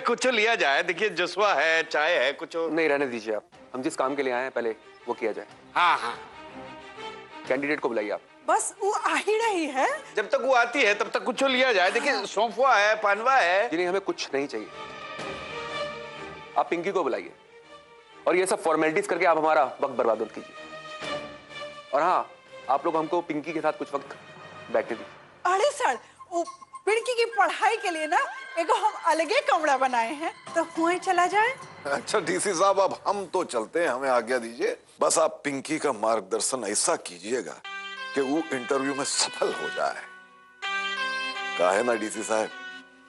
कुछ लिया जाए। देखिए जसवा है, चाय है, कुछ नहीं, रहने दीजिए आप। हम जिस काम के लिए आए हैं पहले वो किया जाए। हाँ हाँ, कैंडिडेट को बुलाइए आप। बस वो आ ही रही है। जब तक वो आती है तब तक कुछ लिया जाए। देखिए सौंफवा है, पानवा है। जी नहीं, हमें कुछ नहीं चाहिए। आप पिंकी को बुलाइए और ये सब फॉर्मेलिटीज करके आप हमारा वक्त बर्बाद मत कीजिए। और हाँ, आप लोग हमको पिंकी के साथ कुछ वक्त बैठने दीजिए। अरे सर, वो पिंकी की पढ़ाई के लिए ना एक हम अलगे कमरा बनाए हैं, तो वहीं चला जाए। अच्छा डीसी साहब, अब हम तो चलते हैं, हमें आज्ञा दीजिए। बस आप पिंकी का मार्गदर्शन ऐसा कीजिएगा कि वो इंटरव्यू में सफल हो जाए। कहा है ना डीसी साहब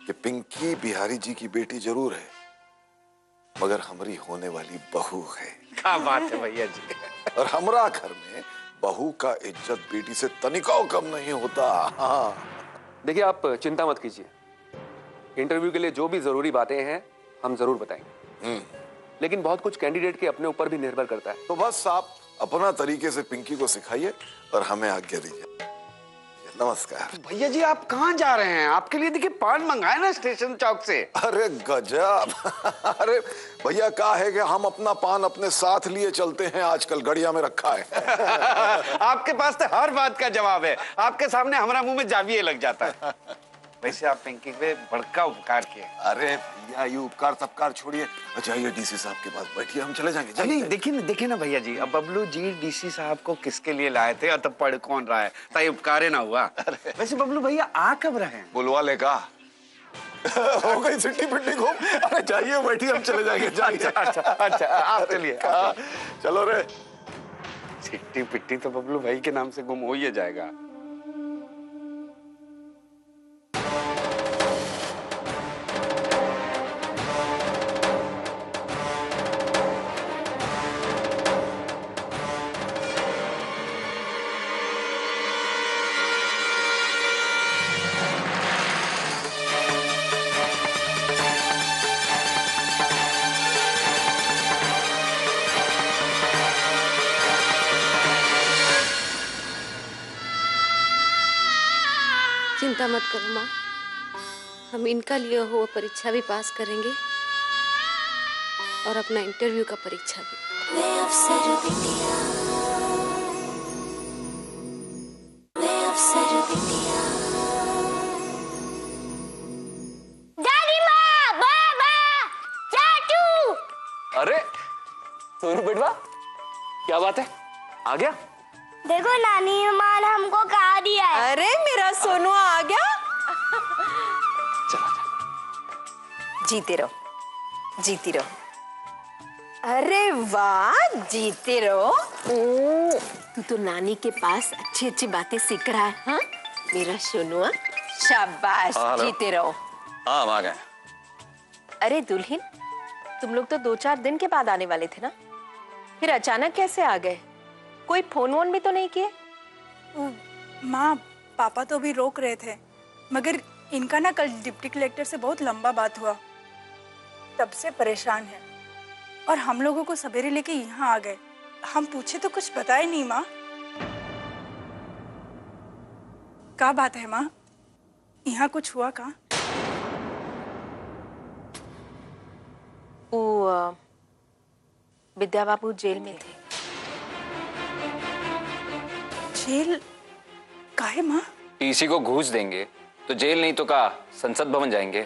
कि पिंकी बिहारी जी की बेटी जरूर है, मगर हमारी होने वाली बहू है। क्या बात है भैया जी। और हमरा घर में बहू का इज्जत बेटी से तनिकाओ कम नहीं होता। हाँ। देखिए, आप चिंता मत कीजिए। इंटरव्यू के लिए जो भी जरूरी बातें हैं हम जरूर बताएंगे। लेकिन बहुत कुछ कैंडिडेट के अपने ऊपर भी निर्भर करता है। तो बस आप अपना तरीके से पिंकी को सिखाइए और हमें आज्ञा दीजिए। नमस्कार। भैया जी आप कहाँ जा रहे हैं? आपके लिए देखिए पान मंगाए ना स्टेशन चौक से। अरे गजब। अरे भैया, क्या है कि हम अपना पान अपने साथ लिए चलते हैं, आजकल गड़िया में रखा है। आपके पास तो हर बात का जवाब है। आपके सामने हमारा मुंह में जाविये लग जाता है। वैसे आप पिंकी पे बड़का उपकार किए। अरे भैया, ये उपकार तपकार छोड़िए, जाइए डीसी साहब के पास बैठिए, हम चले जाएंगे। नहीं, देखिए ना भैया जी, अब बबलू जी डीसी साहब को किसके लिए लाए थे और तब पढ़ कौन रहा है, ताकि उपकार ना हुआ। वैसे बबलू भैया आ कब रहे हैं? बुलवा लेगा। हो गई सिट्टी पिट्टी घूम। अरे जाइए बैठिए, हम चले जाएंगे। जाइए। अच्छा आप चलिए। चलो रे। सिट्टी पिट्टी तो बबलू भाई के नाम से गुम हो ही जाएगा। चिंता मत करो माँ, हम इनका लिए हुआ परीक्षा भी पास करेंगे और अपना इंटरव्यू का परीक्षा भी। दादी माँ, बाबा, चाचू। अरे सोनू बेटवा, क्या बात है, आ गया? देखो नानी माँ ने हमको कहा दिया है। अरे मेरा सोनू आ गया। चला जीते रहो, जीती रहो। अरे वाह, जीते रहो। तू तो नानी के पास अच्छी अच्छी बातें सीख रहा है। हाँ मेरा सोनुआ, शाबाश, जीते रहो। हाँ आ गए। अरे दुल्हन, तुम लोग तो 2-4 दिन के बाद आने वाले थे ना, फिर अचानक कैसे आ गए? कोई फोन वोन भी तो नहीं किए? माँ, पापा तो अभी रोक रहे थे, मगर इनका ना कल डिप्टी कलेक्टर से बहुत लंबा बात हुआ, तब से परेशान है और हम लोगों को सवेरे लेके यहाँ आ गए। हम पूछे तो कुछ बताए नहीं। माँ, क्या बात है माँ? यहाँ कुछ हुआ का? वो विद्या बाबू जेल में थे। जेल? काहे माँ? टीसी को घूस देंगे तो जेल नहीं तो का संसद भवन जाएंगे।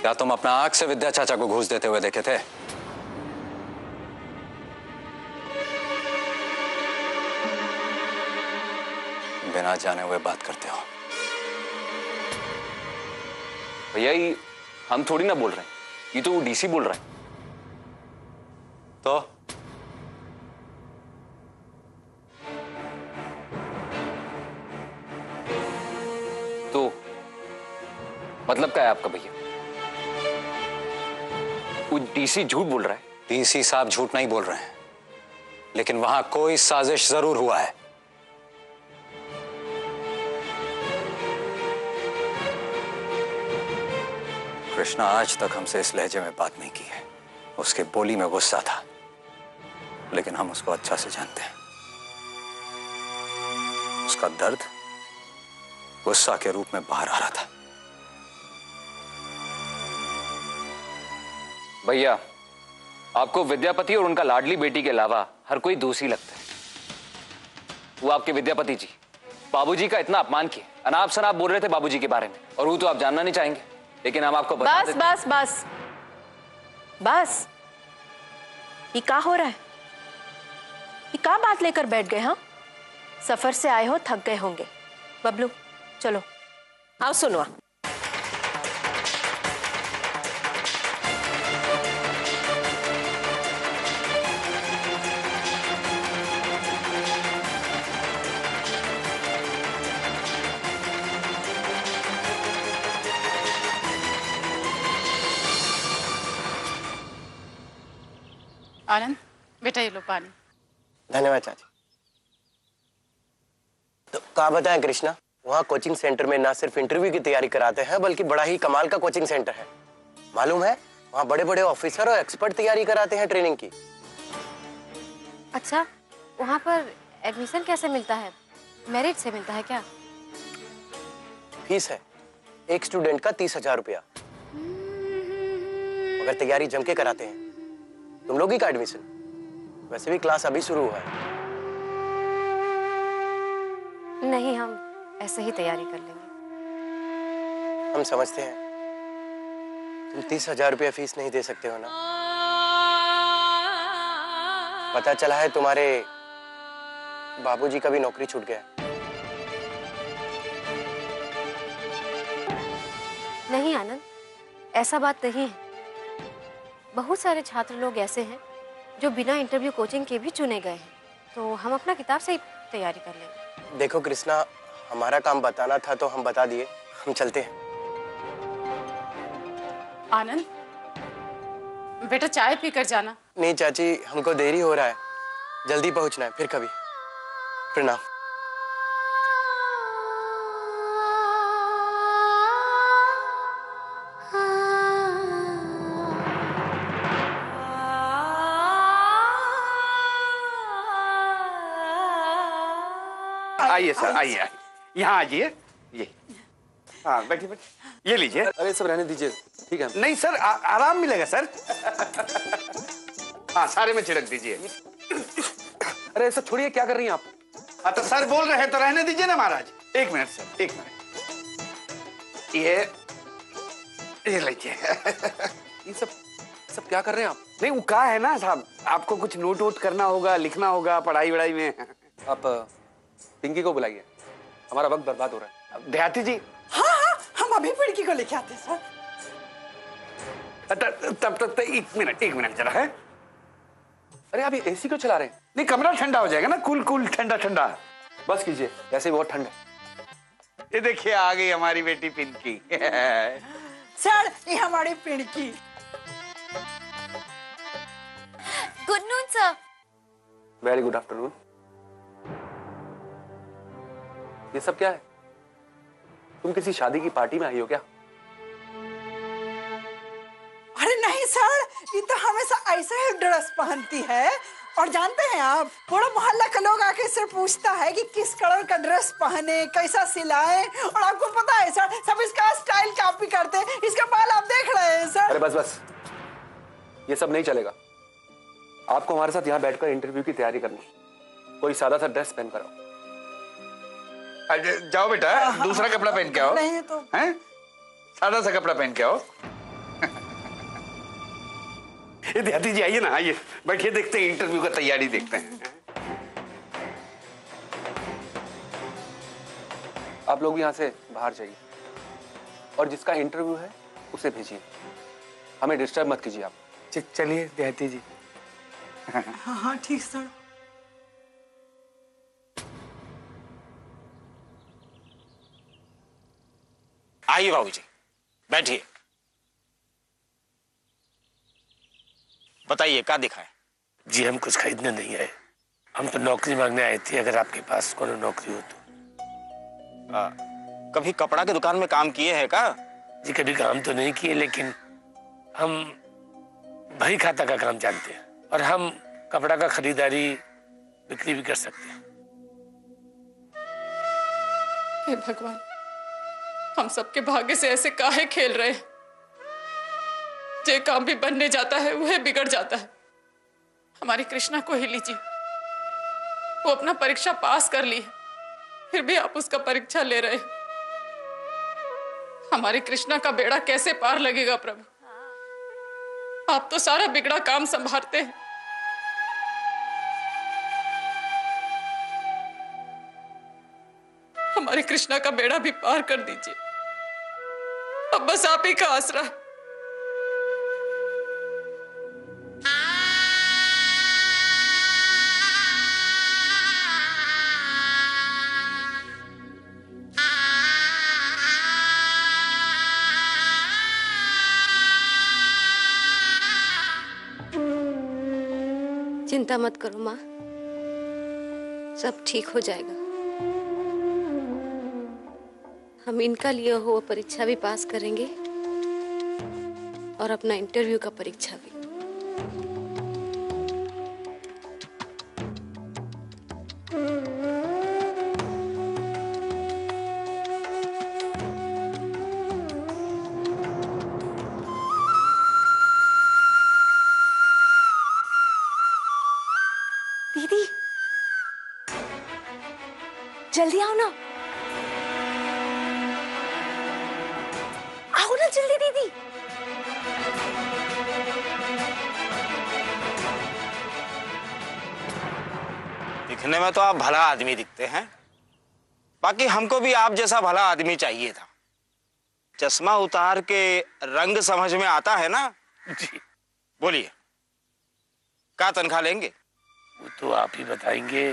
क्या तुम अपना आंख से विद्या चाचा को घूस देते हुए देखे थे? बिना जाने हुए बात करते हो। भैया, ये हम थोड़ी ना बोल रहे हैं, ये तो डीसी बोल रहा है। तो मतलब क्या है आपका भैया? वो डीसी झूठ बोल रहा है? डीसी साहब झूठ नहीं बोल रहे हैं, लेकिन वहां कोई साजिश जरूर हुआ है। कृष्णा आज तक हमसे इस लहजे में बात नहीं की है। उसके बोली में गुस्सा था, लेकिन हम उसको अच्छा से जानते हैं। उसका दर्द गुस्सा के रूप में बाहर आ रहा था। भैया, आपको विद्यापति और उनका लाडली बेटी के अलावा हर कोई दोषी लगता है। वो आपके विद्यापति जी बाबूजी का इतना अपमान किए, अनाप शनाप बोल रहे थे बाबूजी के बारे में, और वो तो आप जानना नहीं चाहेंगे, लेकिन हम आपको बता बस बस बस बस, ये क्या हो रहा है? ये क्या बात लेकर बैठ गए? हाँ, सफर से आए हो, थक गए होंगे। बबलू चलो आओ, सुनो। आनंद बेटा, ये लो पानी। धन्यवाद चाची। तो कहा बताएं कृष्णा, वहाँ कोचिंग सेंटर में ना सिर्फ इंटरव्यू की तैयारी कराते हैं, बल्कि बड़ा ही कमाल का कोचिंग सेंटर है। मालूम है, वहाँ बड़े बड़े ऑफिसर और एक्सपर्ट तैयारी कराते हैं ट्रेनिंग की। अच्छा, वहाँ पर एडमिशन कैसे मिलता है? मेरिट से मिलता है क्या? फीस है एक स्टूडेंट का 30,000 रुपया। अगर तैयारी जम के कराते हैं, तुम लोग ही का एडमिशन। वैसे भी क्लास अभी शुरू हुआ है। नहीं, हम ऐसे ही तैयारी कर लेंगे। हम समझते हैं तुम 30,000 रुपया फीस नहीं दे सकते हो ना। पता चला है तुम्हारे बाबूजी का भी नौकरी छूट गया। नहीं आनंद, ऐसा बात नहीं है। बहुत सारे छात्र लोग ऐसे हैं जो बिना इंटरव्यू कोचिंग के भी चुने गए हैं, तो हम अपना किताब से ही तैयारी कर लेंगे। देखो कृष्णा, हमारा काम बताना था तो हम बता दिए। हम चलते हैं। आनंद बेटा, चाय पी कर जाना। नहीं चाची, हमको देरी हो रहा है, जल्दी पहुंचना है, फिर कभी। प्रणाम। आइए सर, आइए, यहाँ आइए। ये हाँ, बैठिए बैठिए, ये लीजिए। अरे सब रहने दीजिए, ठीक है। नहीं सर, आराम मिलेगा सर। हाँ, सारे में छिड़क दीजिए। अरे सब छोड़िए, क्या कर रही हैं आप? हाँ तो सर बोल रहे हैं तो रहने दीजिए ना महाराज। एक मिनट सर, एक मिनट। ये लीजिए। ये सब क्या कर रहे हैं आप? नहीं, वो कहा है ना साहब, आपको कुछ नोट वोट करना होगा, लिखना होगा पढ़ाई वढ़ाई में। आप पिंकी को बुलाइए, हमारा वक्त बर्बाद हो रहा है। देहाती जी। हाँ हाँ, हम अभी पिंकी को लेके आते हैं सर। तब तक एक मिनट जरा है। अरे आप ये एसी क्यों चला रहे हैं? नहीं, कमरा ठंडा हो जाएगा ना, कूल ठंडा ठंडा। बस कीजिए, ऐसे बहुत ठंड है। ये देखिए, आ गई हमारी बेटी पिंकी। सर, ये हमारी Pinky. Good noon sir. Very good afternoon. ये सब क्या है? तुम किसी शादी की पार्टी में आई हो क्या? अरे नहीं सर, ये तो हमेशा ऐसा ही ड्रेस पहनती है। और जानते हैं आप, पूरा मोहल्ला का लोग आके सिर्फ पूछता है कि किस कलर का ड्रेस पहने, कैसा सिलाए। और आपको पता है सर, सब इसका स्टाइल कॉपी करते हैं। इसका बाल आप देख रहे हैं सर। अरे बस, ये सब नहीं चलेगा। आपको हमारे साथ यहाँ बैठकर इंटरव्यू की तैयारी करनी। कोई सादा सा ड्रेस पहन कर आओ। जाओ बेटा, दूसरा कपड़ा पहन के आओ। नहीं तो हैं? सादा सा कपड़ा पहन के आओ। ये देहाती जी, आइए ना, आइए बैठिए, देखते हैं इंटरव्यू का तैयारी देखते हैं। आप लोग यहाँ से बाहर जाइए और जिसका इंटरव्यू है उसे भेजिए। हमें डिस्टर्ब मत कीजिए आप। चलिए देहाती जी। हाँ हाँ ठीक सर। आइए बाबूजी, बैठिए। बताइए क्या दिखाएं? जी, हम कुछ खरीदने नहीं आए, हम तो नौकरी मांगने आए थे। अगर आपके पास कोई नौकरी हो तो। कभी कपड़ा की दुकान में काम किए हैं क्या? जी, कभी काम तो नहीं किए, लेकिन हम बही खाता का काम जानते हैं और हम कपड़ा का खरीदारी बिक्री भी कर सकते हैं। हे भगवान, हम सबके भाग्य से ऐसे काहे खेल रहे? जे काम भी बनने जाता है वह बिगड़ जाता है। हमारी कृष्णा को ही लीजिए, वो अपना परीक्षा पास कर ली है, फिर भी आप उसका परीक्षा ले रहे हैं। हमारी कृष्णा का बेड़ा कैसे पार लगेगा प्रभु? आप तो सारा बिगड़ा काम संभालते हैं। हमारी कृष्णा का बेड़ा भी पार कर दीजिए। अब बस आप ही का आसरा है। चिंता मत करो माँ, सब ठीक हो जाएगा। हम इनका लिए हुआ परीक्षा भी पास करेंगे और अपना इंटरव्यू का परीक्षा भी। दीदी जल्दी आओ ना, आओ ना जल्दी दीदी। दिखने में तो आप भला आदमी दिखते हैं, बाकी हमको भी आप जैसा भला आदमी चाहिए था। चश्मा उतार के रंग समझ में आता है ना? जी बोलिए, क्या तनख्वाह लेंगे? वो तो आप ही बताएंगे।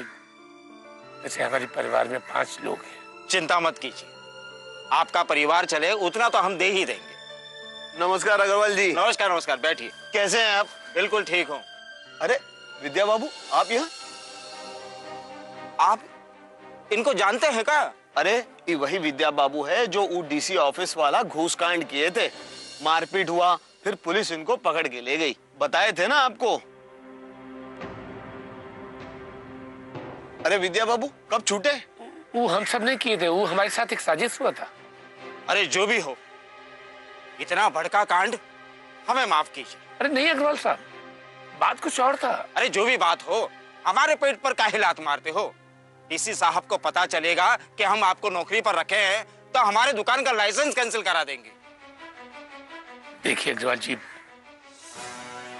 वैसे हमारे परिवार में 5 लोग हैं। चिंता मत कीजिए, आपका परिवार चले उतना तो हम दे ही देंगे। नमस्कार अग्रवाल जी। नमस्कार नमस्कार, बैठिए। कैसे हैं आप? बिल्कुल ठीक हूँ। अरे विद्या बाबू, आप यहाँ? आप इनको जानते हैं क्या? अरे ये वही विद्या बाबू है जो डीसी ऑफिस वाला घूस कांड किए थे। मारपीट हुआ, फिर पुलिस इनको पकड़ के ले गई। बताए थे ना आपको। अरे विद्या बाबू कब छूटे? वो हम सब नहीं किए थे, वो हमारे साथ एक साजिश हुआ था। अरे जो भी हो, इतना बड़का कांड हमें माफ कीजिए। अरे नहीं अग्रवाल साहब, बात कुछ और था। अरे जो भी बात हो, हमारे पेट पर काहे लात मारते हो? डीसी साहब को पता चलेगा कि हम आपको नौकरी पर रखे हैं तो हमारे दुकान का लाइसेंस कैंसिल करा देंगे। देखिए अग्रवाल जी,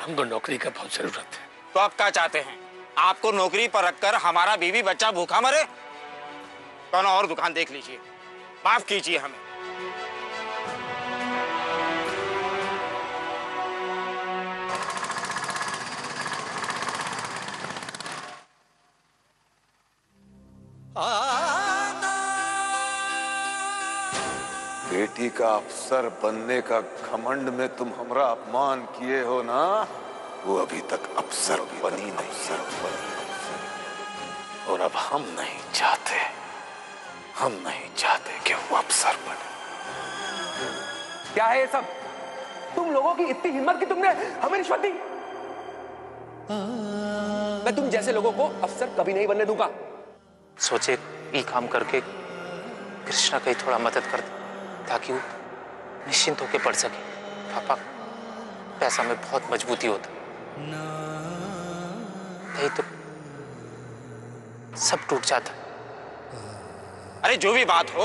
हमको नौकरी का बहुत जरूरत है। तो आप क्या चाहते हैं? आपको नौकरी पर रखकर हमारा बीवी बच्चा भूखा मरे? कौन और दुकान देख लीजिए, माफ कीजिए हमें। बेटी का अफसर बनने का घमंड में तुम हमरा अपमान किए हो ना, वो अभी तक अफसर बनी नहीं। और अब हम नहीं चाहते कि वो अफसर बने। क्या है ये सब? तुम लोगों की इतनी हिम्मत कि तुमने हमें रिश्वत दी? मैं तुम जैसे लोगों को अफसर कभी नहीं बनने दूंगा। सोचे ये काम करके कृष्णा का ही थोड़ा मदद कर दे ताकि वो निश्चिंत होकर पढ़ सके। पापा, पैसा में बहुत मजबूती होता नहीं तो सब टूट जाता। अरे जो भी बात हो,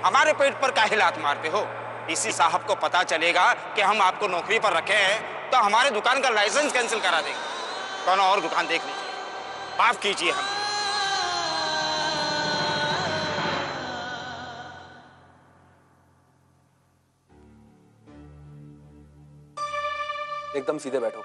हमारे पेट पर काहे लात मारते हो? डीसी साहब को पता चलेगा कि हम आपको नौकरी पर रखे हैं तो हमारे दुकान का लाइसेंस कैंसिल करा देंगे। कौन और दुकान देख लीजिए, माफ कीजिए हमें। एकदम सीधे बैठो।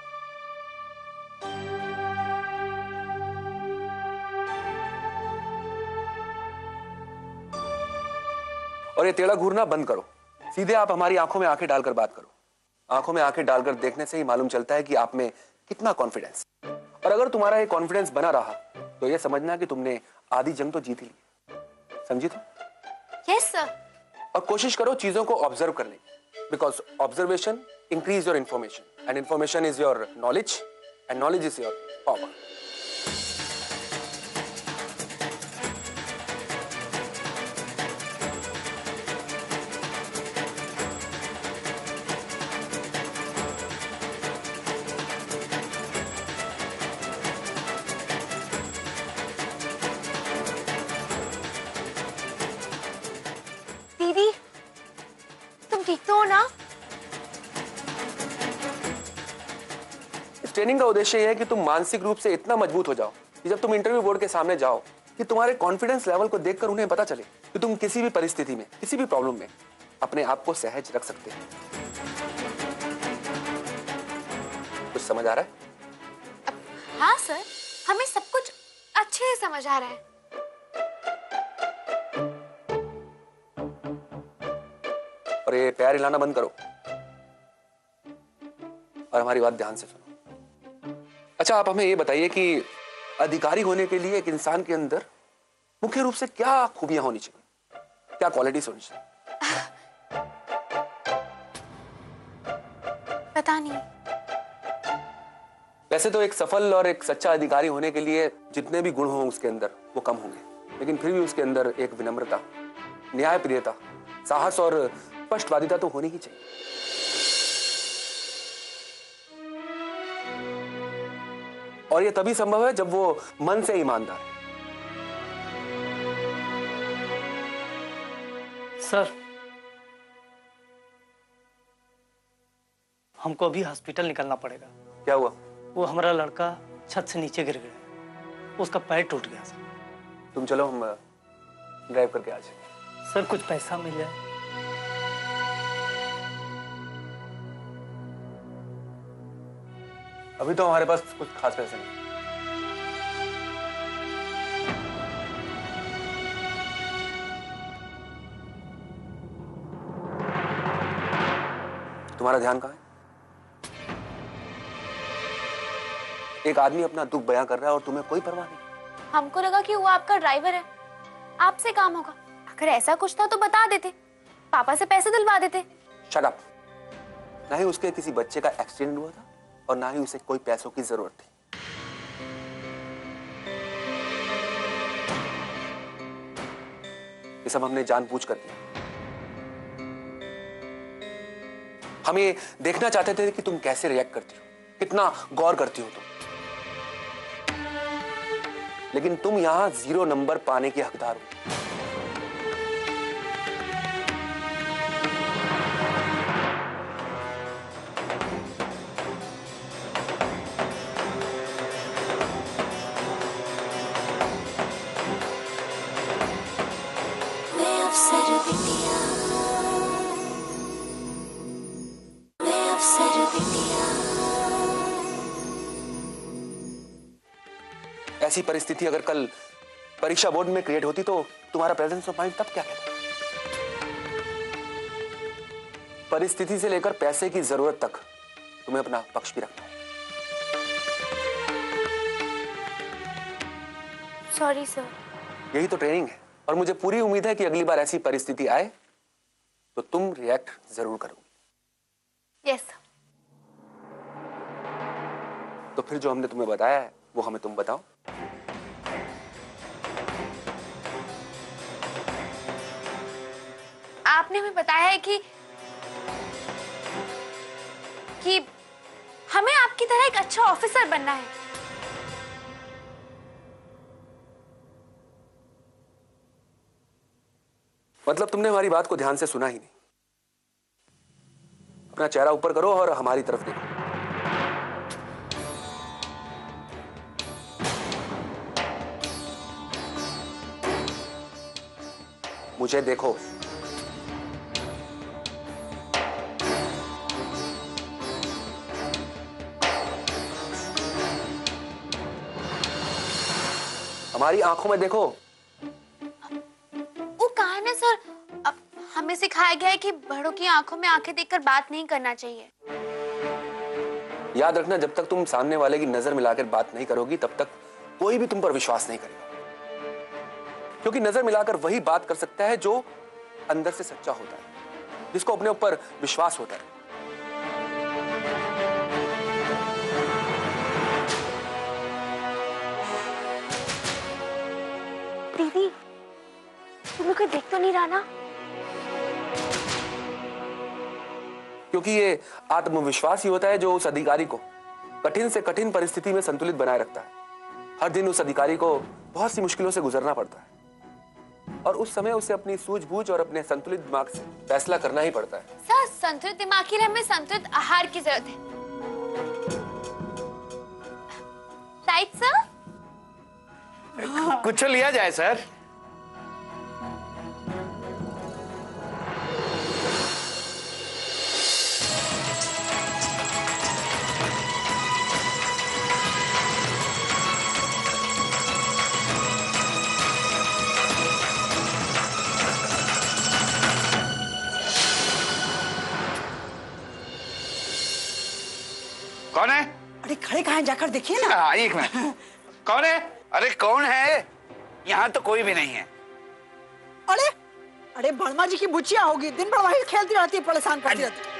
और ये टेढ़ा घूरना बंद करो। सीधे आप हमारी आंखों में आंखें डालकर बात करो। आंखों में आंखें डालकर देखने से ही मालूम चलता है कि आप में कितना कॉन्फिडेंस। और अगर तुम्हारा ये कॉन्फिडेंस बना रहा तो ये समझना कि तुमने आधी जंग तो जीत ही ली। समझी तो? Yes sir. और कोशिश करो चीजों को ऑब्जर्व करने की, because observation increase your information and information is your knowledge and knowledge is your power. तो ना इस ट्रेनिंग का उद्देश्य यह है कि तुम मानसिक रूप से इतना मजबूत हो जाओ कि जब तुम इंटरव्यू बोर्ड के सामने जाओ कि तुम्हारे कॉन्फिडेंस लेवल को देखकर उन्हें पता चले कि तुम किसी भी परिस्थिति में, किसी भी प्रॉब्लम में अपने आप को सहज रख सकते हो। कुछ समझ आ रहा है? हाँ सर, हमें सब कुछ अच्छे से समझ आ रहा है। और ये पैर हिलाना बंद करो और हमारी बात ध्यान से सुनो। अच्छा, आप हमें ये बताइए कि अधिकारी होने के लिए एक इंसान के अंदर मुख्य रूप से क्या खूबियां होनी चाहिए, क्या क्वालिटीज होनी चाहिए? पता नहीं। वैसे तो एक सफल और एक सच्चा अधिकारी होने के लिए जितने भी गुण हों उसके अंदर वो कम होंगे, लेकिन फिर भी उसके अंदर एक विनम्रता, न्यायप्रियता, साहस और स्पष्टवादिता तो होनी ही चाहिए। और ये तभी संभव है जब वो मन से ईमानदार है। सर, हमको अभी हॉस्पिटल निकलना पड़ेगा। क्या हुआ? वो हमारा लड़का छत से नीचे गिर गया, उसका पैर टूट गया सर। तुम चलो, हम ड्राइव करके आ जाएंगे। सर, कुछ पैसा मिल जाए। अभी तो हमारे पास कुछ खास पैसे नहीं। तुम्हारा ध्यान कहाँ है? एक आदमी अपना दुख बयां कर रहा है और तुम्हें कोई परवाह नहीं। हमको लगा कि वो आपका ड्राइवर है, आपसे काम होगा। अगर ऐसा कुछ था तो बता देते, पापा से पैसे दिलवा देते। Shut up. ना ही उसके किसी बच्चे का एक्सीडेंट हुआ था और ना ही उसे कोई पैसों की जरूरत थी। ये सब हमने जानबूझकर किया। हम ये देखना चाहते थे कि तुम कैसे रिएक्ट करती हो, कितना गौर करती हो तुम। लेकिन तुम यहां 0 नंबर पाने के हकदार हो। ऐसी परिस्थिति अगर कल परीक्षा बोर्ड में क्रिएट होती तो तुम्हारा प्रेजेंस ऑफ माइंड तब क्या कहता? परिस्थिति से लेकर पैसे की जरूरत तक तुम्हें अपना पक्ष भी रखना है। Sorry sir. यही तो ट्रेनिंग है और मुझे पूरी उम्मीद है कि अगली बार ऐसी परिस्थिति आए तो तुम रिएक्ट जरूर करोगे। यस। तो फिर जो हमने तुम्हें बताया है वो हमें तुम बताओ। आपने हमें बताया है कि हमें आपकी तरह एक अच्छा ऑफिसर बनना है। मतलब तुमने हमारी बात को ध्यान से सुना ही नहीं। अपना चेहरा ऊपर करो और हमारी तरफ देखो। मुझे देखो। हमारी आंखों में देखो। वो कहा है ना सर, अब हमें सिखाया गया है कि बड़ों की आंखों में आंखें देखकर बात नहीं करना चाहिए। याद रखना, जब तक तुम सामने वाले की नजर मिलाकर बात नहीं करोगी तब तक कोई भी तुम पर विश्वास नहीं करेगा, क्योंकि नजर मिलाकर वही बात कर सकता है जो अंदर से सच्चा होता है, जिसको अपने ऊपर विश्वास होता है। दीदी, तुम्हें कोई देख तो नहीं रहा ना? क्योंकि ये आत्मविश्वास ही होता है जो उस अधिकारी को कठिन से कठिन परिस्थिति में संतुलित बनाए रखता है। हर दिन उस अधिकारी को बहुत सी मुश्किलों से गुजरना पड़ता है, और उस समय उसे अपनी सूझबूझ और अपने संतुलित दिमाग से फैसला करना ही पड़ता है। सर, संतुलित दिमाग के लिए हमें संतुलित आहार की जरूरत है। Right sir? कुछ लिया जाए सर। कौन है? अरे खड़े कहाँ हैं, जाकर देखिए ना। हाँ, एक मिनट। कौन है? अरे कौन है? यहाँ तो कोई भी नहीं है। अरे अरे वर्मा जी की बुच्चियां होगी, दिन भर वही खेलती रहती है, परेशान करती रहती है।